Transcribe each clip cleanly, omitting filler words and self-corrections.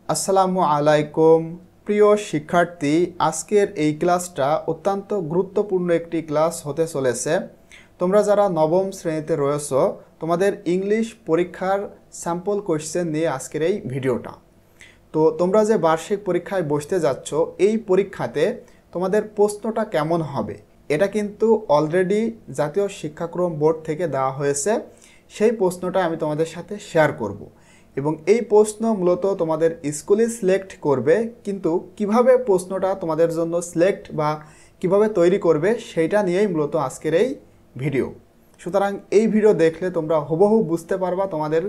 আসসালামু আলাইকুম প্রিয় শিক্ষার্থী, আজকের এই ক্লাসটা অত্যন্ত গুরুত্বপূর্ণ একটি ক্লাস হতে চলেছে। তোমরা যারা নবম শ্রেণীতে রয়েছো, তোমাদের ইংলিশ পরীক্ষার স্যাম্পল কোয়েশ্চেন নিয়ে আজকের এই ভিডিওটা। তো তোমরা যে বার্ষিক পরীক্ষায় বসতে যাচ্ছ, এই পরীক্ষাতে তোমাদের প্রশ্নটা কেমন হবে এটা কিন্তু অলরেডি জাতীয় শিক্ষাক্রম বোর্ড থেকে দেওয়া হয়েছে। সেই প্রশ্নটা আমি তোমাদের সাথে শেয়ার করব এবং এই প্রশ্ন মূলত তোমাদের স্কুলে সিলেক্ট করবে, কিন্তু কিভাবে প্রশ্নটা তোমাদের জন্য সিলেক্ট বা কিভাবে তৈরি করবে সেইটা নিয়েই মূলত আজকের এই ভিডিও। সুতরাং এই ভিডিও দেখলে তোমরা হুবহু বুঝতে পারবা তোমাদের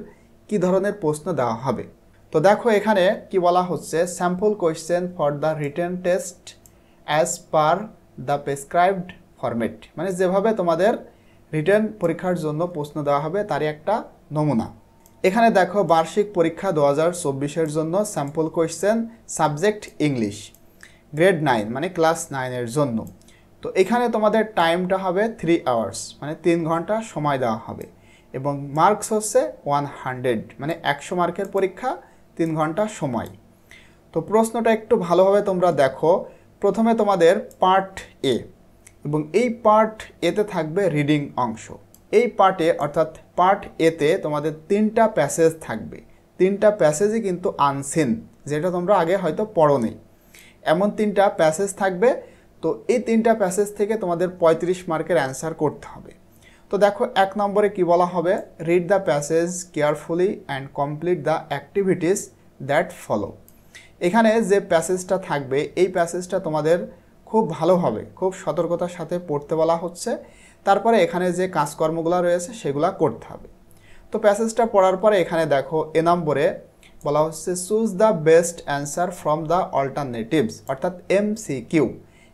কি ধরনের প্রশ্ন দেওয়া হবে। তো দেখো এখানে কি বলা হচ্ছে, sample question for the written test as per the prescribed format, মানে যেভাবে তোমাদের রিটেন পরীক্ষার জন্য প্রশ্ন দেওয়া হবে তারই একটা নমুনা। এখানে দেখো বার্ষিক পরীক্ষা 2024-এর জন্য sample question, subject English, grade 9 মানে ক্লাস 9-এর জন্য। তো এখানে তোমাদের টাইমটা হবে 3 আওয়ার্স, মানে 3 ঘন্টা সময় দেওয়া হবে এবং মার্কস হচ্ছে 100, মানে 100 মার্কের পরীক্ষা, 3 ঘন্টা সময়। তো প্রশ্নটা একটু ভালোভাবে তোমরা দেখো। প্রথমে তোমাদের পার্ট এ, এবং এই পার্ট এতে থাকবে রিডিং অংশ। এই পার্টে অর্থাৎ পার্ট এতে তোমাদের 3টা প্যাসেজ থাকবে। 3টা প্যাসেজই কিন্তু আনসিন, যেটা তোমরা আগে হয়তো পড়োনি। এমন 3টা প্যাসেজ থাকবে। তো এই 3টা প্যাসেজ থেকে তোমাদের 35 মার্কের অ্যান্সার করতে হবে। তো দেখো 1 নম্বরে কি বলা হবে, read the passage carefully and complete the activities that follow. এখানে যে প্যাসেজটা থাকবে এই প্যাসেজটা তোমাদের খুব ভালোভাবে, খুব সতর্কতার সাথে পড়তে বলা হচ্ছে। তারপরে এখানে যে কাজকর্মগুলো রয়েছে সেগুলো করতে হবে। তো প্যাসেজটা পড়ার পরে এখানে দেখো এ নম্বরে বলা হচ্ছে choose the best answer from the alternatives, অর্থাৎ MCQ।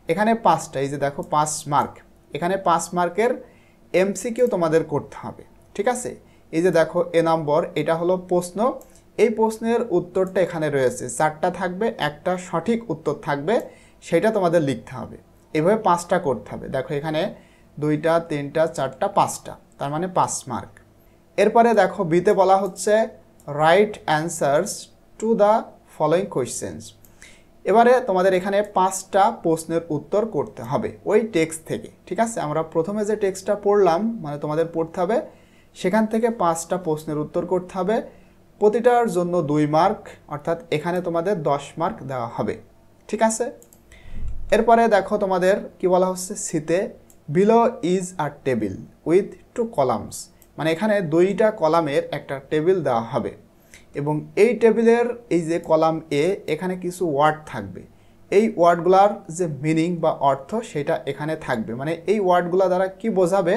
এখানে 5টা, এই যে দেখো 5 মার্ক, এখানে 5 মার্কের MCQ তোমাদের করতে হবে, ঠিক আছে। এই যে দেখো এ নম্বর, এটা হলো প্রশ্ন। এই প্রশ্নের উত্তরটা এখানে রয়েছে, 4টা থাকবে, একটা সঠিক উত্তর থাকবে, সেটা তোমাদের লিখতে হবে। এভাবে 5টা করতে হবে। দেখো এখানে 2টা 3টা 4টা 5টা, তার মানে 5 মার্ক। এরপরে দেখো বিতে বলা হচ্ছে right answers to the following questions. এবারে তোমাদের এখানে 5টা প্রশ্নের উত্তর করতে হবে ওই টেক্সট থেকে, ঠিক আছে। আমরা প্রথমে যে টেক্সটটা পড়লাম, মানে তোমাদের পড়তে হবে, সেখান থেকে 5টা প্রশ্নের উত্তর করতে হবে। প্রতিটার জন্য 2 মার্ক, অর্থাৎ এখানে তোমাদের 10 মার্ক দেওয়া হবে, ঠিক আছে। এরপরে দেখো তোমাদের কি বলা হচ্ছে সিতে, below is a table with 2 columns, মানে এখানে 2টা কলামের একটা টেবিল দেওয়া হবে এবং এই টেবিলের এই যে কলাম এ, এখানে কিছু ওয়ার্ড থাকবে। এই ওয়ার্ডগুলার যে মিনিং বা অর্থ সেটা এখানে থাকবে, মানে এই ওয়ার্ডগুলো দ্বারা কি বোঝাবে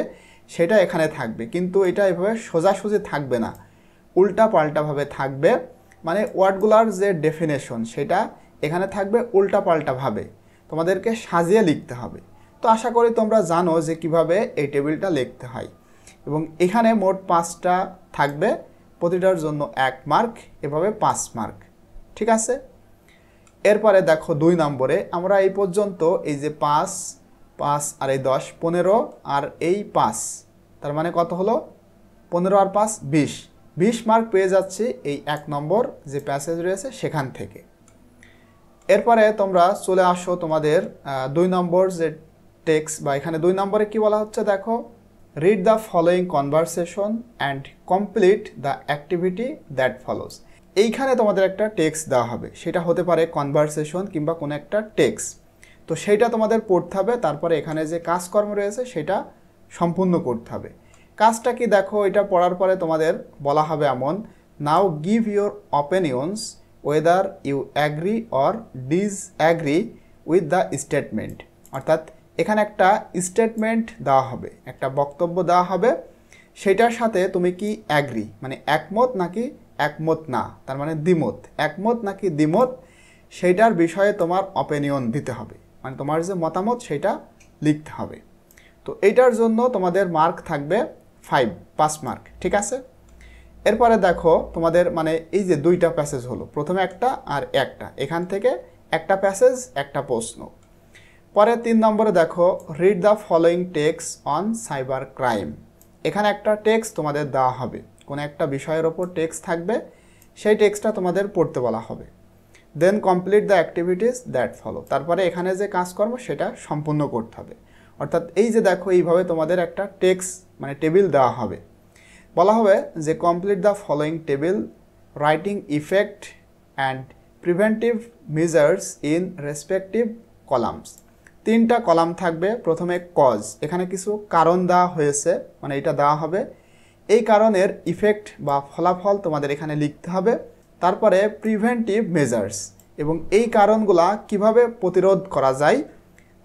সেটা এখানে থাকবে, কিন্তু এটা এভাবে সোজাসুজি থাকবে না, উল্টা পাল্টাভাবে থাকবে। মানে ওয়ার্ডগুলার যে ডেফিনেশন সেটা এখানে থাকবে উল্টা পাল্টাভাবে, তোমাদেরকে সাজিয়ে লিখতে হবে। তো আশা করি তোমরা জানো যে কিভাবে এই টেবিলটা লিখতে হয়। এবং এখানে মোট 5টা থাকবে, প্রতিটার জন্য 1 মার্ক, এভাবে 5 মার্ক, ঠিক আছে। এরপরে দেখো 2 নম্বরে আমরা এই পর্যন্ত এই যে 5 5 আর এই 10 15 আর এই 5, তার মানে কত হলো 15 আর 5 20, 20 মার্ক পেয়ে যাচ্ছি এই 1 নম্বর যে প্যাসেজ রয়েছে সেখান থেকে। এরপরে তোমরা চলে আসো তোমাদের 2 নম্বর যে টেক্সট, বা এখানে 2 নম্বরে কি বলা হচ্ছে দেখো, read the following conversation and complete the activity that follows. এইখানে তোমাদের একটা টেক্সট দেওয়া হবে, সেটা হতে পারে কনভারসেশন কিংবা কোনো একটা টেক্সট। তো সেইটা তোমাদের পড়তে হবে, তারপরে এখানে যে কাজকর্ম রয়েছে সেটা সম্পূর্ণ করতে হবে। কাজটা কি দেখো, এটা পড়ার পরে তোমাদের বলা হবে এমন, now give your opinions whether you agree or disagree with the statement, অর্থাৎ এখানে একটা স্টেটমেন্ট দেওয়া হবে, একটা বক্তব্য দেওয়া হবে, সেটার সাথে তুমি কি অ্যাগ্রি মানে একমত নাকি একমত না, তার মানে দ্বিমত, একমত নাকি দ্বিমত, সেইটার বিষয়ে তোমার অপিনিয়ন দিতে হবে, মানে তোমার যে মতামত সেটা লিখতে হবে। তো এইটার জন্য তোমাদের মার্ক থাকবে 5 মার্ক, ঠিক আছে। এরপরে দেখো তোমাদের মানে এই যে 2টা প্যাসেজ হলো, প্রথমে একটা আর একটা, এখান থেকে একটা প্যাসেজ একটা প্রশ্ন। পরে 3 নম্বরে দেখো read the following text on cyber crime. এখানে একটা টেক্সট তোমাদের দেওয়া হবে, কোনো একটা বিষয়ের ওপর টেক্সট থাকবে, সেই টেক্সটটা তোমাদের পড়তে বলা হবে। Then complete the activities that follow, তারপরে এখানে যে কাজকর্ম সেটা সম্পূর্ণ করতে হবে। অর্থাৎ এই যে দেখো এইভাবে তোমাদের একটা টেক্সট মানে টেবিল দেওয়া হবে, বলা হবে যে complete the following table writing effect and preventive measures in respective columns. 3টা কলাম থাকবে। প্রথমে কজ, এখানে কিছু কারণ দেওয়া হয়েছে, মানে এটা দেওয়া হবে, এই কারণের ইফেক্ট বা ফলাফল তোমাদের এখানে লিখতে হবে। তারপরে প্রিভেন্টিভ মেজার্স, এবং এই কারণগুলা কিভাবে প্রতিরোধ করা যায়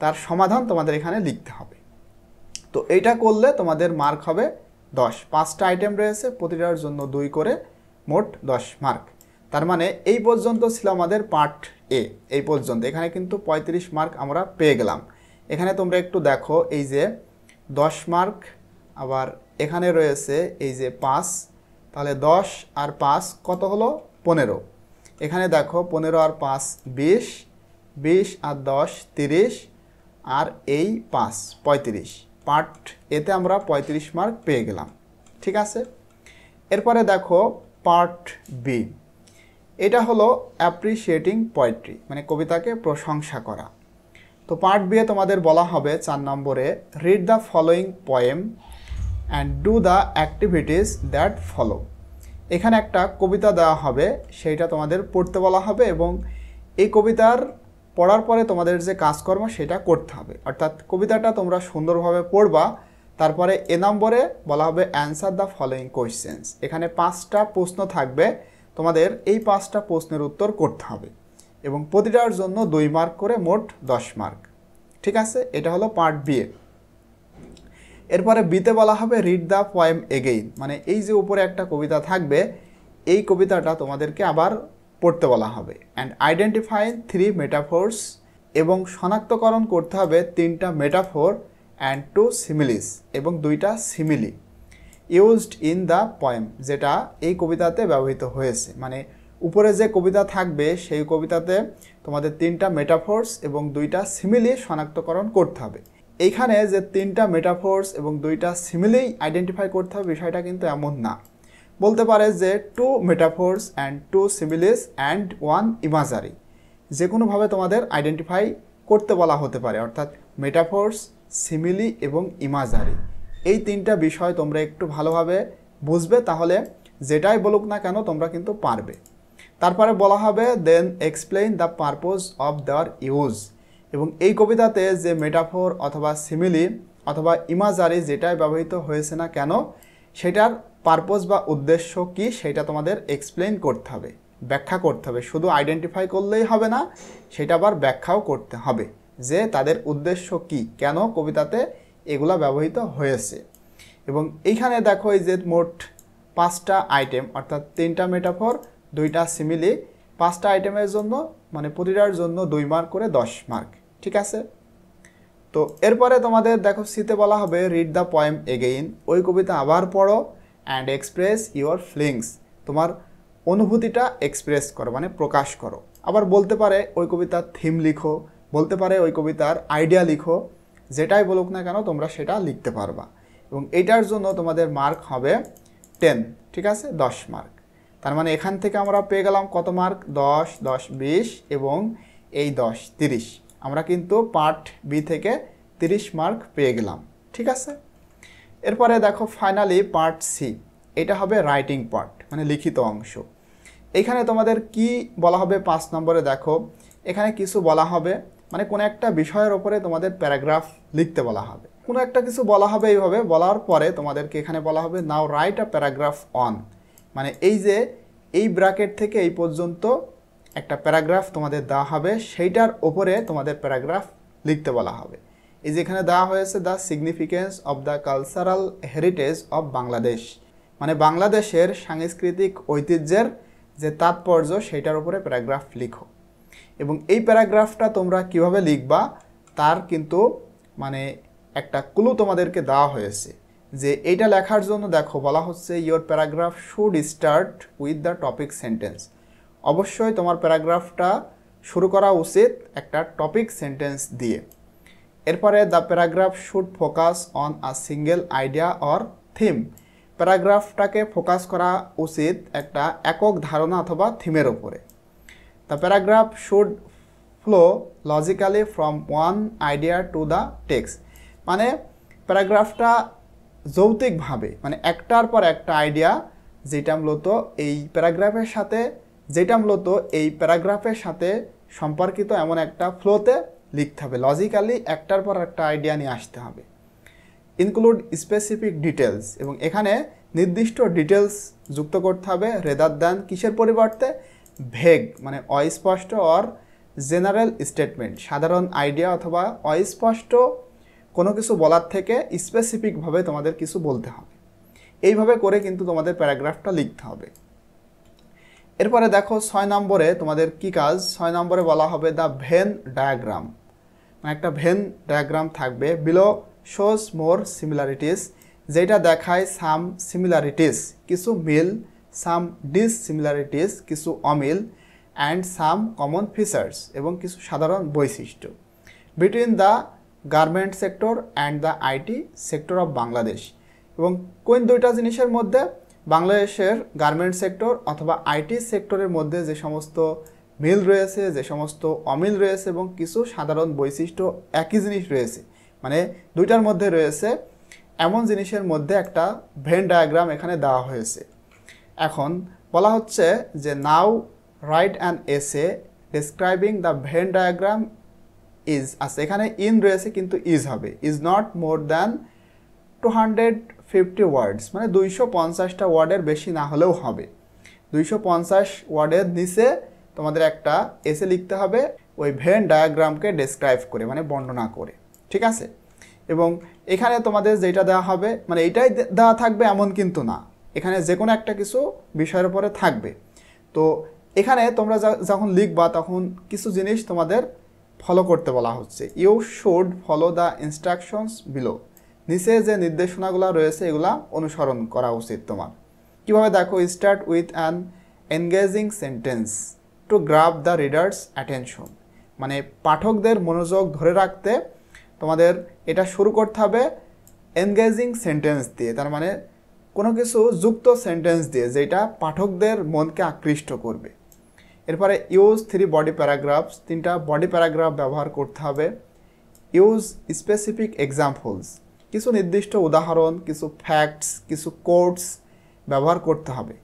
তার সমাধান তোমাদের এখানে লিখতে হবে। তো এইটা করলে তোমাদের মার্ক হবে 10। 5টা আইটেম রয়েছে, প্রতিটার জন্য 2 করে, মোট 10 মার্ক। তার মানে এই পর্যন্ত ছিল আমাদের পার্ট এ। এই পর্যন্ত এখানে কিন্তু 35 মার্ক আমরা পেয়ে গেলাম। এখানে তোমরা একটু দেখো, এই যে 10 মার্ক, আবার এখানে রয়েছে এই যে 5, তাহলে 10 আর 5 কত হলো? 15। এখানে দেখো 15 আর 5 20, 20 আর 10 30, আর এই 5 35। পার্ট এতে আমরা 35 মার্ক পেয়ে গেলাম। ঠিক আছে, এরপরে দেখো পার্ট বি। এটা হলো অ্যাপ্রিসিয়েটিং পোয়েট্রি, মানে কবিতাকে প্রশংসা করা। তো পার্ট বি এ তোমাদের বলা হবে 4 নম্বরে, read the following poem and do the activities that follow. এখানে একটা কবিতা দেওয়া হবে, সেইটা তোমাদের পড়তে বলা হবে, এবং এই কবিতার পড়ার পরে তোমাদের যে কাজকর্ম সেটা করতে হবে। অর্থাৎ কবিতাটা তোমরা সুন্দরভাবে পড়বা। তারপরে এ নম্বরে বলা হবে অ্যান্সার দ্য ফলোয়িং কোয়েশ্চেন্স। এখানে 5টা প্রশ্ন থাকবে, তোমাদের এই 5টা প্রশ্নের উত্তর করতে হবে, এবং প্রতিটার জন্য 2 মার্ক করে, মোট 10 মার্ক। ঠিক আছে, এটা হলো পার্ট বি এ। এরপরে বিতে বলা হবে রিড দ্য পোয়েম এগেইন, মানে এই যে উপরে একটা কবিতা থাকবে, এই কবিতাটা তোমাদেরকে আবার পড়তে বলা হবে। অ্যান্ড আইডেন্টিফাই 3 মেটাফোর্স, এবং শনাক্তকরণ করতে হবে 3টা মেটাফোর অ্যান্ড 2 সিমিলিস, এবং 2টা simile used in the poem, যেটা এই কবিতাতে ব্যবহৃত হয়েছে। মানে উপরে যে কবিতা থাকবে সেই কবিতাতে তোমাদের 3টা মেটাফোর্স এবং 2টা সিমিলি শনাক্তকরণ করতে হবে। এইখানে যে 3টা মেটাফোর্স এবং 2টা সিমিলি আইডেন্টিফাই করতে হবে, বিষয়টা কিন্তু এমন না। বলতে পারে যে 2 মেটাফোর্স অ্যান্ড 2 সিমিলিস অ্যান্ড 1 ইমাজারি, যে কোনোভাবে তোমাদের আইডেন্টিফাই করতে বলা হতে পারে। অর্থাৎ মেটাফোর্স, সিমিলি এবং ইমাজারি, এই 3টা বিষয় তোমরা একটু ভালোভাবে বুঝবে, তাহলে যেটাই বলুক না কেন তোমরা কিন্তু পারবে। তারপরে বলা হবে then explain the purpose of their use, এবং এই কবিতাতে যে মেটাফোর অথবা সিমিলি অথবা ইমাজারি যেটাই ব্যবহৃত হয়েছে না কেন, সেটার পারপোজ বা উদ্দেশ্য কি সেটা তোমাদের এক্সপ্লেইন করতে হবে, ব্যাখ্যা করতে হবে। শুধু আইডেন্টিফাই করলেই হবে না, সেটা আবার ব্যাখ্যাও করতে হবে যে তাদের উদ্দেশ্য কি, কেন কবিতাতে এগুলা ব্যবহৃত হয়েছে। এবং এইখানে দেখো এই যে মোট 5টা আইটেম, অর্থাৎ 3টা মেটাফোর, 2টা সিমিলি, 5টা আইটেমের জন্য মানে প্রতিটার জন্য 2 মার্ক করে 10 মার্ক। ঠিক আছে, তো এরপরে তোমাদের দেখো সিতে বলা হবে রিড দ্য পোয়েম এগেইন, ওই কবিতা আবার পড়ো, অ্যান্ড এক্সপ্রেস ইউর ফিলিংস, তোমার অনুভূতিটা এক্সপ্রেস করো মানে প্রকাশ করো। আবার বলতে পারে ওই কবিতার থিম লিখো, বলতে পারে ওই কবিতার আইডিয়া লিখো, যেটাই বলুক না কেন তোমরা সেটা লিখতে পারবা। এবং এইটার জন্য তোমাদের মার্ক হবে 10। ঠিক আছে, 10 মার্ক। তার মানে এখান থেকে আমরা পেয়ে গেলাম কত মার্ক? 10, 10, 20 এবং এই 10, 30। আমরা কিন্তু পার্ট বি থেকে 30 মার্ক পেয়ে গেলাম। ঠিক আছে, এরপরে দেখো ফাইনালি পার্ট সি, এটা হবে রাইটিং পার্ট মানে লিখিত অংশ। এখানে তোমাদের কি বলা হবে 5 নম্বরে, দেখো এখানে কিছু বলা হবে, মানে কোনো একটা বিষয়ের ওপরে তোমাদের প্যারাগ্রাফ লিখতে বলা হবে। কোনো একটা কিছু বলা হবে, এইভাবে বলার পরে তোমাদেরকে এখানে বলা হবে নাও রাইট আ প্যারাগ্রাফ অন, মানে এই যে এই ব্র্যাকেট থেকে এই পর্যন্ত একটা প্যারাগ্রাফ তোমাদের দেওয়া হবে, সেইটার ওপরে তোমাদের প্যারাগ্রাফ লিখতে বলা হবে। এই যে এখানে দেওয়া হয়েছে the significance of the cultural heritage of Bangladesh, মানে বাংলাদেশের সাংস্কৃতিক ঐতিহ্যের যে তাৎপর্য সেইটার উপরে প্যারাগ্রাফ লিখো। এবং এই প্যারাগ্রাফটা তোমরা কিভাবে লিখবা তার কিন্তু মানে একটা ক্লু তোমাদেরকে দেওয়া হয়েছে, যে এইটা লেখার জন্য দেখো বলা হচ্ছে your paragraph should start with the topic sentence, অবশ্যই তোমার প্যারাগ্রাফটা শুরু করা উচিত একটা টপিক সেন্টেন্স দিয়ে। এরপরে the paragraph should focus on a single idea or theme, প্যারাগ্রাফটাকে ফোকাস করা উচিত একটা একক ধারণা অথবা থিমের ওপরে। The paragraph should flow logically from one idea to the text. মানে প্যারাগ্রাফটা যৌক্তিকভাবে মানে একটার পর একটা আইডিয়া যেটা মূলত এই প্যারাগ্রাফের সাথে সম্পর্কিত এমন একটা ফ্লোতে লিখতে হবে। লজিক্যালি একটার পর একটা আইডিয়া নিয়ে আসতে হবে। ইনক্লুড স্পেসিফিক ডিটেলস, এবং এখানে নির্দিষ্ট ডিটেলস যুক্ত করতে হবে রেদার দ্যান কিসের পরিবর্তে, ভেগ মানে অস্পষ্ট, অর জেনারেল স্টেটমেন্ট সাধারণ আইডিয়া অথবা অস্পষ্ট কোনো কিছু বলার থেকে স্পেসিফিকভাবে তোমাদের কিছু বলতে হবে। এইভাবে করে কিন্তু তোমাদের প্যারাগ্রাফটা লিখতে হবে। এরপরে দেখো 6 নম্বরে তোমাদের কি কাজ। 6 নম্বরে বলা হবে দ্য ভেন ডায়াগ্রাম, মানে একটা ভেন ডায়াগ্রাম থাকবে। বিলো শোজ মোর সিমিলারিটিস, যেটা দেখায় সাম সিমিলারিটিস কিছু মিল, সাম ডিসসিমিলারিটিস কিছু অমিল, অ্যান্ড সাম কমন ফিচার্স এবং কিছু সাধারণ বৈশিষ্ট্য between the garment sector and the IT sector of Bangladesh. এবং কোন দুইটা জিনিসের মধ্যে, বাংলাদেশের গার্মেন্ট সেক্টর অথবা আইটি সেক্টরের মধ্যে যে সমস্ত মিল রয়েছে, যে সমস্ত অমিল রয়েছে এবং কিছু সাধারণ বৈশিষ্ট্য একই জিনিস রয়েছে, মানে দুইটার মধ্যে রয়েছে এমন জিনিসের মধ্যে একটা ভেন ডায়াগ্রাম এখানে দেওয়া হয়েছে। এখন বলা হচ্ছে যে now write an essay describing the Venn diagram is, আচ্ছা এখানে ইন রয়েছে কিন্তু ইজ হবে, is not more than 250 words, মানে 250টা ওয়ার্ডের বেশি না হলেও হবে। 250 ওয়ার্ডের নিচে তোমাদের একটা এসে লিখতে হবে ওই ভেন ডায়াগ্রামকে ডেসক্রাইব করে, মানে বর্ণনা করে, ঠিক আছে। এবং এখানে তোমাদের যেটা দেওয়া হবে মানে এইটাই দেওয়া থাকবে এমন কিন্তু না, এখানে যে কোনো একটা কিছু বিষয়ের উপরে থাকবে। তো এখানে তোমরা যখন লিখবা তখন কিছু জিনিস তোমাদের ফলো করতে বলা হচ্ছে। You should follow the instructions below, নিচে যে নির্দেশনাগুলো রয়েছে এগুলা অনুসরণ করা উচিত তোমার। কিভাবে দেখো, start with an engaging sentence to grab the reader's attention, মানে পাঠকদের মনোযোগ ধরে রাখতে তোমাদের এটা শুরু করতে হবে এনগেজিং সেন্টেন্স দিয়ে, তার মানে কোনো কিছু যুক্ত সেন্টেন্স দিয়ে যেটা পাঠকদের মনকে আকৃষ্ট করবে। এরপরে ইউজ 3 বডি প্যারাগ্রাফস, 3টা বডি প্যারাগ্রাফ ব্যবহার করতে হবে। ইউজ স্পেসিফিক এক্সাম্পলস, কিছু নির্দিষ্ট উদাহরণ, কিছু ফ্যাক্টস, কিছু কোটস ব্যবহার করতে হবে।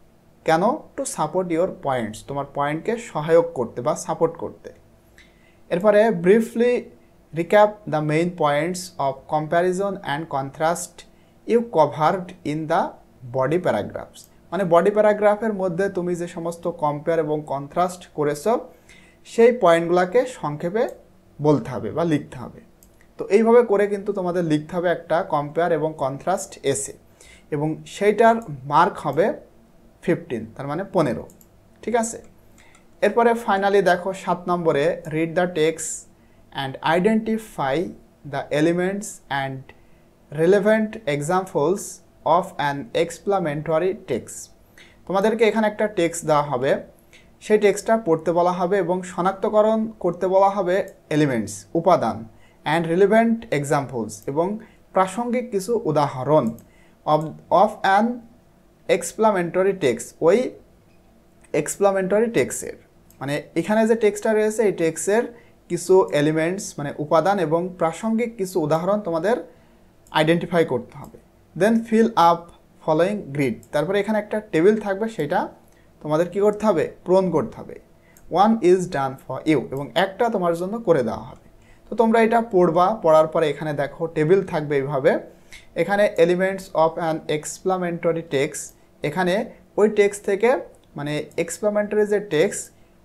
কেন? টু সাপোর্ট ইওর পয়েন্টস, তোমার পয়েন্টকে সহায়ক করতে বা সাপোর্ট করতে। এরপরে briefly recap the main points of comparison and contrast you covered in the body paragraphs, মানে বডি প্যারাগ্রাফের মধ্যে তুমি যে সমস্ত কম্পেয়ার এবং কন্ট্রাস্ট করেছো সেই পয়েন্টগুলোকে সংক্ষেপে বলতে হবে বা লিখতে হবে। তো এইভাবে করে কিন্তু তোমাদের লিখতে হবে একটা কম্পেয়ার এবং কন্ট্রাস্ট এসে, এবং সেইটার মার্ক হবে 15, তার মানে 15, ঠিক আছে। এরপরে ফাইনালি দেখো 7 নম্বরে read the text and identify the elements and relevant examples of an explanatory text. তোমাদেরকে এখানে একটা টেক্সট দেওয়া হবে, সেই টেক্সটটা পড়তে বলা হবে এবং শনাক্তকরণ করতে বলা হবে এলিমেন্টস উপাদান, অ্যান্ড রিলেভেন্ট এক্সাম্পলস এবং প্রাসঙ্গিক কিছু উদাহরণ অফ অ্যান এক্সপ্লামেন্টরি টেক্সট, ওই এক্সপ্লামেন্টরি টেক্সটের, মানে এখানে যে টেক্সটটা রয়েছে এই টেক্সটের কিছু এলিমেন্টস মানে উপাদান এবং প্রাসঙ্গিক কিছু উদাহরণ তোমাদের আইডেন্টিফাই করতে হবে। দেন ফিল আপ ফলোয়িং গ্রিড, তারপরে এখানে একটা টেবিল থাকবে সেটা তোমাদের কি করতে হবে, পূরণ করতে হবে। 1 ইজ ডান ফর ইউ, এবং একটা তোমার জন্য করে দেওয়া হবে। তো তোমরা এটা পড়বা, পড়ার পরে এখানে দেখো টেবিল থাকবে এইভাবে। এখানে elements of an explanatory text, এখানে ওই টেক্সট থেকে মানে এক্সপ্লামেন্টরি যে টেক্সট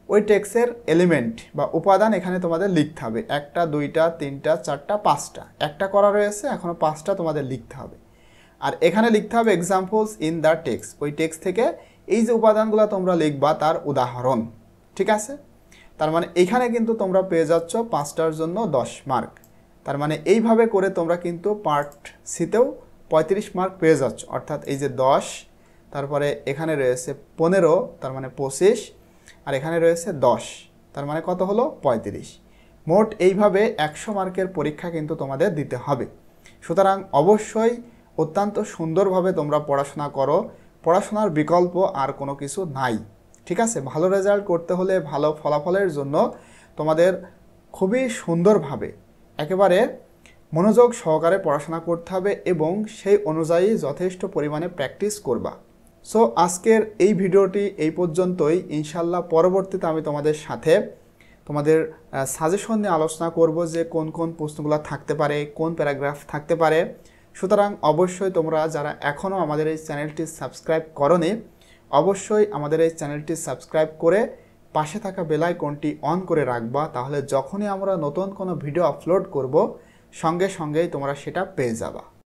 ওই টেক্সটের এলিমেন্ট বা উপাদান এখানে তোমাদের লিখতে হবে। 1টা 2টা 3টা 4টা 5টা, একটা করা রয়েছে, এখনও 5টা তোমাদের লিখতে হবে। আর এখানে লিখতে হবে এক্সাম্পলস ইন দ্য টেক্সট, ওই টেক্সট থেকে এই যে উপাদানগুলো তোমরা লিখবা তার উদাহরণ, ঠিক আছে। তার মানে এখানে কিন্তু তোমরা পেয়ে যাচ্ছ 5টার জন্য 10 মার্ক। তার মানে এইভাবে করে তোমরা কিন্তু পার্ট সিতেও 35 মার্ক পেয়ে যাচ্ছ, অর্থাৎ এই যে 10, তারপরে এখানে রয়েছে 15, তার মানে 25, আর এখানে রয়েছে 10, তার মানে কত হলো 35। মোট এইভাবে 100 মার্কের পরীক্ষা কিন্তু তোমাদের দিতে হবে। সুতরাং অবশ্যই অত্যন্ত সুন্দরভাবে তোমরা পড়াশোনা করো, পড়াশোনার বিকল্প আর কোনো কিছু নাই, ঠিক আছে, ভালো রেজাল্ট করতে হলে ভালো ফলাফলের জন্য তোমাদের খুবই সুন্দরভাবে একেবারে মনোযোগ সহকারে পড়াশোনা করতে হবে এবং সেই অনুযায়ী যথেষ্ট পরিমাণে প্র্যাকটিস করবা। সো আজকের এই ভিডিওটি এই পর্যন্তই। ইনশাল্লাহ পরবর্তীতে আমি তোমাদের সাথে তোমাদের সাজেশন নিয়ে আলোচনা করব যে কোন কোন প্রশ্নগুলো থাকতে পারে, কোন প্যারাগ্রাফ থাকতে পারে। সুতরাং অবশ্যই তোমরা যারা এখনও আমাদের এই চ্যানেলটি সাবস্ক্রাইব করোনি, অবশ্যই আমাদের এই চ্যানেলটি সাবস্ক্রাইব করে পাশে থাকা বেল আইকনটি অন করে রাখবা। তাহলে যখনই আমরা নতুন কোনো ভিডিও আপলোড করব সঙ্গে সঙ্গেই তোমরা সেটা পেয়ে যাবা।